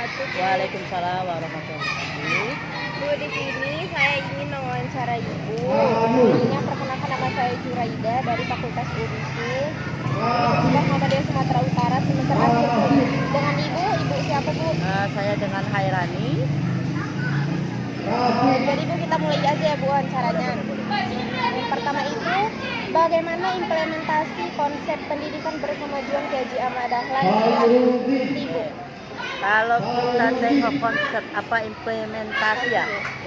wabarakatuh. Waalaikumsalam warahmatullahi wabarakatuh. Bu, di sini saya ingin mewawancara Ibu. Sebelumnya perkenalkan, nama saya Juraida dari Fakultas UBI. Universitas Muhammadiyah Sumatera Utara semester akhir. Dengan Ibu siapa Bu? Saya dengan Hairani. Jadi Bu, kita mulai aja ya Bu wawancaranya. Yang pertama itu, bagaimana implementasi konsep pendidikan berkemajuan K.J. Ahmad Dahlan di kelas Ibu? Kalau kita tengok konsep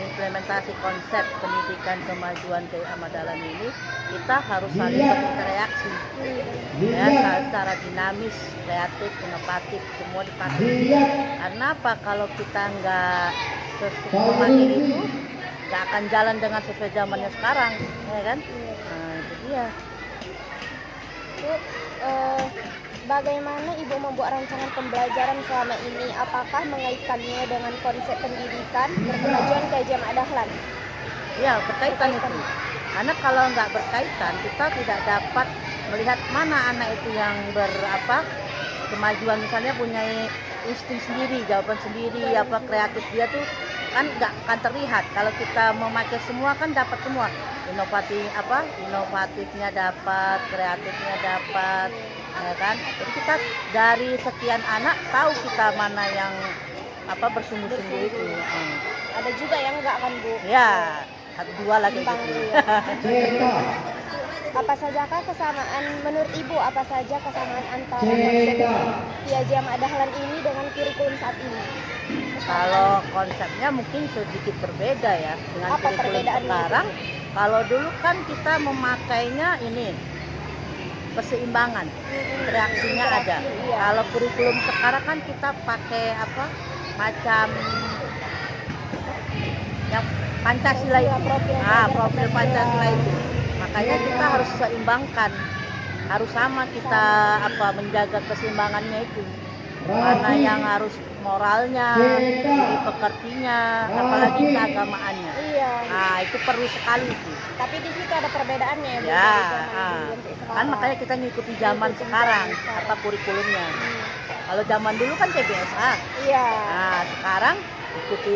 implementasi konsep pendidikan kemajuan K.J. Ahmad Dahlan ini, kita harus saling berinteraksi ya, secara dinamis, kreatif, inovatif, semua dipakai. Karena apa? Kalau kita nggak memakai itu, nggak akan jalan dengan sesuai zamannya sekarang, ya kan? Nah, itu dia. Bu, bagaimana Ibu membuat rancangan pembelajaran selama ini? Apakah mengaitkannya dengan konsep pendidikan berkemajuan K.J. Ahmad Dahlan? Ya, berkaitan itu. Karena kalau nggak berkaitan, kita tidak dapat melihat mana anak itu yang kemajuan, misalnya punya insting sendiri, jawaban sendiri, kreatif dia tuh kan nggak akan terlihat. Kalau kita memakai semua kan dapat semua, inovatifnya dapat, kreatifnya dapat, ya kan. Jadi kita dari sekian anak tahu kita mana yang bersungguh-sungguh itu. Ada juga yang enggak kan Bu? Ya, dua lagi gitu. Apa sajakah kesamaan menurut Ibu? Apa saja kesamaan antara konsep K.J. Ahmad Dahlan ini dengan kurikulum saat ini? Kalau konsepnya mungkin sedikit berbeda ya dengan Apa kurikulum sekarang. Kalau dulu kan kita memakainya ini keseimbangan, interaksinya ada. Iya. Kalau kurikulum sekarang kan kita pakai macam yang Pancasila itu, profil Pancasila itu. Makanya kita harus seimbangkan, harus sama kita menjaga keseimbangannya itu. Mana yang harus moralnya, pekertinya, apalagi keagamaannya. Iya. Nah, itu perlu sekali itu. Tapi di situ ada perbedaannya ya Bu, Ya, dari zaman dulu sampai kan sekarang. makanya kita ngikuti zaman sekarang, kurikulumnya. Kalau zaman dulu kan CBSA. Iya. Nah, sekarang ikuti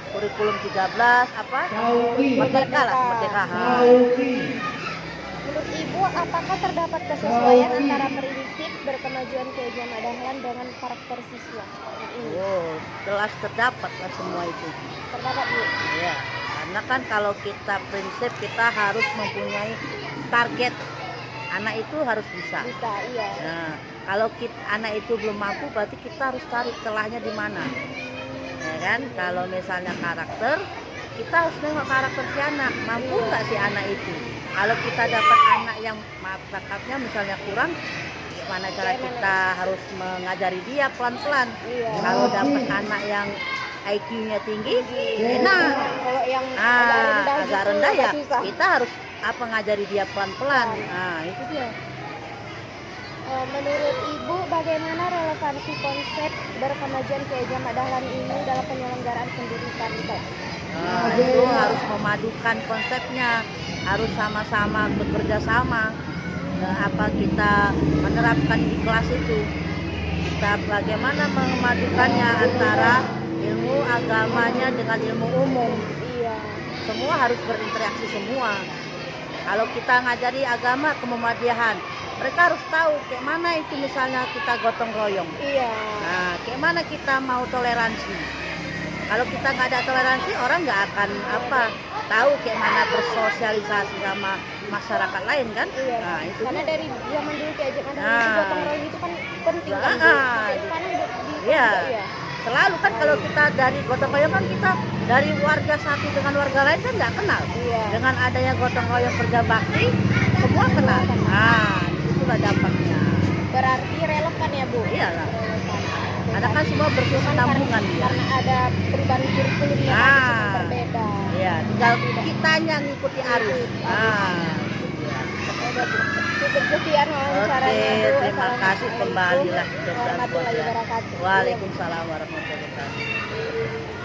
kurikulum 13 Merdeka lah, Merdeka. Menurut Ibu, apakah terdapat kesesuaian antara prinsip berkemajuan K.J. Ahmad Dahlan dengan karakter siswa ini? Oh, jelas terdapat lah semua itu. Terdapat Bu? Ya, karena kan kalau kita prinsip, kita harus mempunyai target. Anak itu harus bisa. Bisa, iya. Nah, kalau anak itu belum mampu, berarti kita harus cari celahnya di mana. Ya kan? Kalau misalnya karakter, kita harus nengok karakter si anak, mampu nggak si anak itu. Kalau kita dapat anak yang bakatnya misalnya kurang, gimana cara kita harus mengajari dia pelan-pelan. Iya. Kalau dapat anak yang IQ-nya tinggi, enak. Kalau yang agak rendah ya, susah. kita harus ngajari dia pelan-pelan. Nah, itu dia. Menurut Ibu, bagaimana relevansi konsep berkemajuan K.J. Ahmad Dahlan ini dalam penyelenggaraan pendidikan kita? Itu harus memadukan konsepnya, harus sama-sama bekerja sama. Kita menerapkan di kelas itu, kita bagaimana memadukannya antara ilmu agamanya dengan ilmu umum. Iya. Semua harus berinteraksi semua. Kalau kita ngajari agama ke Muhammadiyah, mereka harus tahu kayak mana itu misalnya kita gotong royong. Iya. Nah, kayak mana kita mau toleransi. Kalau kita nggak ada toleransi, orang nggak akan tahu kayak mana bersosialisasi sama masyarakat lain kan. Iya. Nah, itu karena dia. dari zaman dulu K.J. Ahmad Dahlan itu gotong royong itu kan penting kan. Sekarang Iya. ya. Selalu kan kalau kita dari gotong royong kan kita dari warga satu dengan warga lain kan nggak kenal. Iya. Dengan adanya gotong royong kerja bakti, semua kenal. Nah, itulah dampaknya. Berarti relevan ya Bu? Iyalah. Relevan. Ada kan semua berkesinambungan dia. Karena ada perubahan kurikulum yang berbeda. Iya, tinggal kitanya ngikuti arus. Cukup sekian wawancaranya Bu. Terima kasih, kembalilah. Warahmatullahi wabarakatuh. Waalaikumsalam warahmatullahi wabarakatuh.